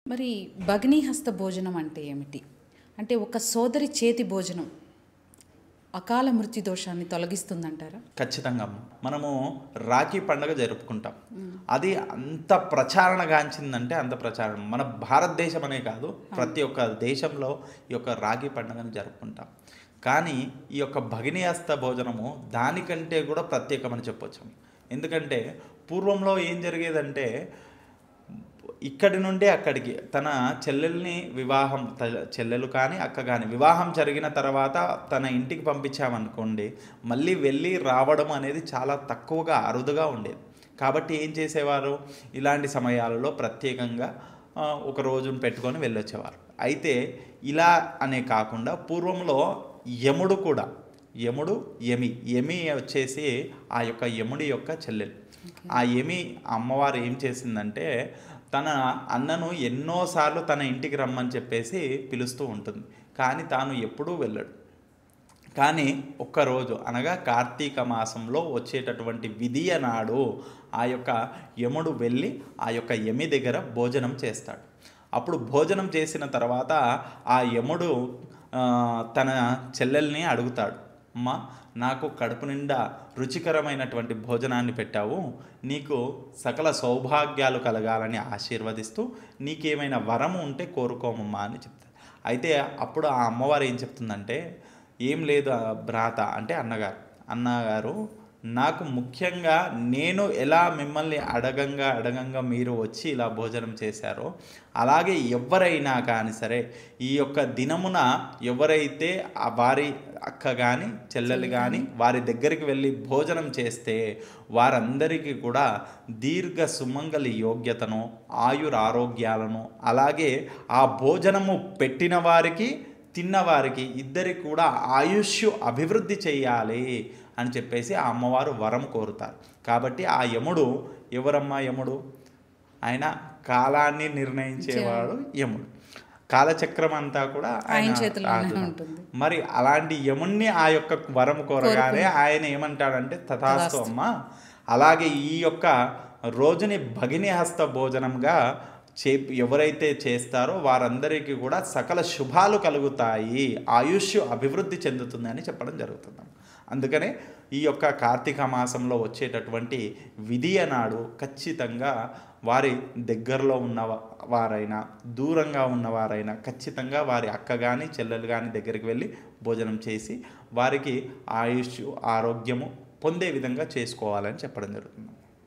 మరి భగినీహస్త భోజనం అంటే ఏమిటి? అంటే ఒక సోదరి చేతి భోజనం అకాల మృత్యు దోషాన్ని తొలగిస్తుందంటారా? ఖచ్చితంగా అమ్మ. మనము రాఖీ పండుగ జరుపుకుంటాం. అది అంత ప్రచారణగాంచిందంటే అంత ప్రచారం. మన భారతదేశం అనే కాదు, ప్రతి ఒక్క దేశంలో ఈ యొక్క రాఖీ పండుగను జరుపుకుంటాం. కానీ ఈ యొక్క భగినీ హస్త భోజనము దానికంటే కూడా ప్రత్యేకమని చెప్పొచ్చు. ఎందుకంటే పూర్వంలో ఏం జరిగేదంటే ఇక్కడి నుండి అక్కడికి తన చెల్లెల్ని వివాహం చెల్లెలు కానీ అక్క కానీ వివాహం జరిగిన తర్వాత తన ఇంటికి పంపించామనుకోండి, మళ్ళీ వెళ్ళి రావడం అనేది చాలా తక్కువగా అరుదుగా ఉండేది. కాబట్టి ఏం చేసేవారు, ఇలాంటి సమయాలలో ప్రత్యేకంగా ఒక రోజును పెట్టుకొని వెళ్ళొచ్చేవారు. అయితే ఇలా అనే కాకుండా పూర్వంలో యముడు కూడా యమి వచ్చేసి ఆ యొక్క యముడి యొక్క చెల్లెలు. ఆ యమి అమ్మవారు ఏం చేసిందంటే తన అన్నను ఎన్నోసార్లు తన ఇంటికి రమ్మని చెప్పేసి పిలుస్తూ ఉంటుంది, కానీ తాను ఎప్పుడూ వెళ్ళడు. కానీ ఒక్కరోజు అనగా కార్తీక మాసంలో వచ్చేటటువంటి విధియ నాడు ఆ యొక్క యముడు వెళ్ళి ఆ యొక్క యమి దగ్గర భోజనం చేస్తాడు. అప్పుడు భోజనం చేసిన తర్వాత ఆ యముడు తన చెల్లెల్ని అడుగుతాడు, అమ్మ నాకు కడుపు నిండా రుచికరమైనటువంటి భోజనాన్ని పెట్టావు, నీకు సకల సౌభాగ్యాలు కలగాలని ఆశీర్వదిస్తూ నీకేమైనా వరము ఉంటే కోరుకోమమ్మా అని చెప్తాడు. అయితే అప్పుడు ఆ అమ్మవారు ఏం చెప్తుందంటే, ఏం లేదు భ్రాత అంటే అన్నగారు నాకు ముఖ్యంగా నేను ఎలా మిమ్మల్ని అడగంగా మీరు వచ్చి ఇలా భోజనం చేశారో అలాగే ఎవరైనా కానీ సరే ఈ యొక్క దినమున ఎవరైతే వారి అక్క కానీ చెల్లెలు కానీ వారి దగ్గరికి వెళ్ళి భోజనం చేస్తే వారందరికీ కూడా దీర్ఘ సుమంగళి యోగ్యతను ఆయురారోగ్యాలను అలాగే ఆ భోజనము పెట్టిన వారికి తిన్నవారికి ఇద్దరికి కూడా ఆయుష్ అభివృద్ధి చేయాలి అని చెప్పేసి ఆ అమ్మవారు వరం కోరుతారు. కాబట్టి ఆ యముడు ఎవరమ్మా యముడు? ఆయన కాలాన్ని నిర్ణయించేవాడు యముడు. కాలచక్రం అంతా కూడా ఆయన చేతిలోనే ఉంటుంది. మరి అలాంటి యముణ్ణి ఆ యొక్క వరం కోరగానే ఆయన ఏమంటాడంటే తథాస్తు అమ్మ, అలాగే ఈ యొక్క రోజుని భగినీ హస్త భోజనంగా ఎవరైతే చేస్తారో వారందరికీ కూడా సకల శుభాలు కలుగుతాయి, ఆయుష్ అభివృద్ధి చెందుతుంది అని చెప్పడం జరుగుతుంది. అందుకనే ఈ యొక్క కార్తీక మాసంలో వచ్చేటటువంటి విధియ నాడు ఖచ్చితంగా వారి దగ్గరలో ఉన్న వారైనా దూరంగా ఉన్నవారైనా ఖచ్చితంగా వారి అక్క కానీ చెల్లెలు కానీ దగ్గరికి వెళ్ళి భోజనం చేసి వారికి ఆయుష్ ఆరోగ్యము పొందే విధంగా చేసుకోవాలని చెప్పడం జరుగుతుంది.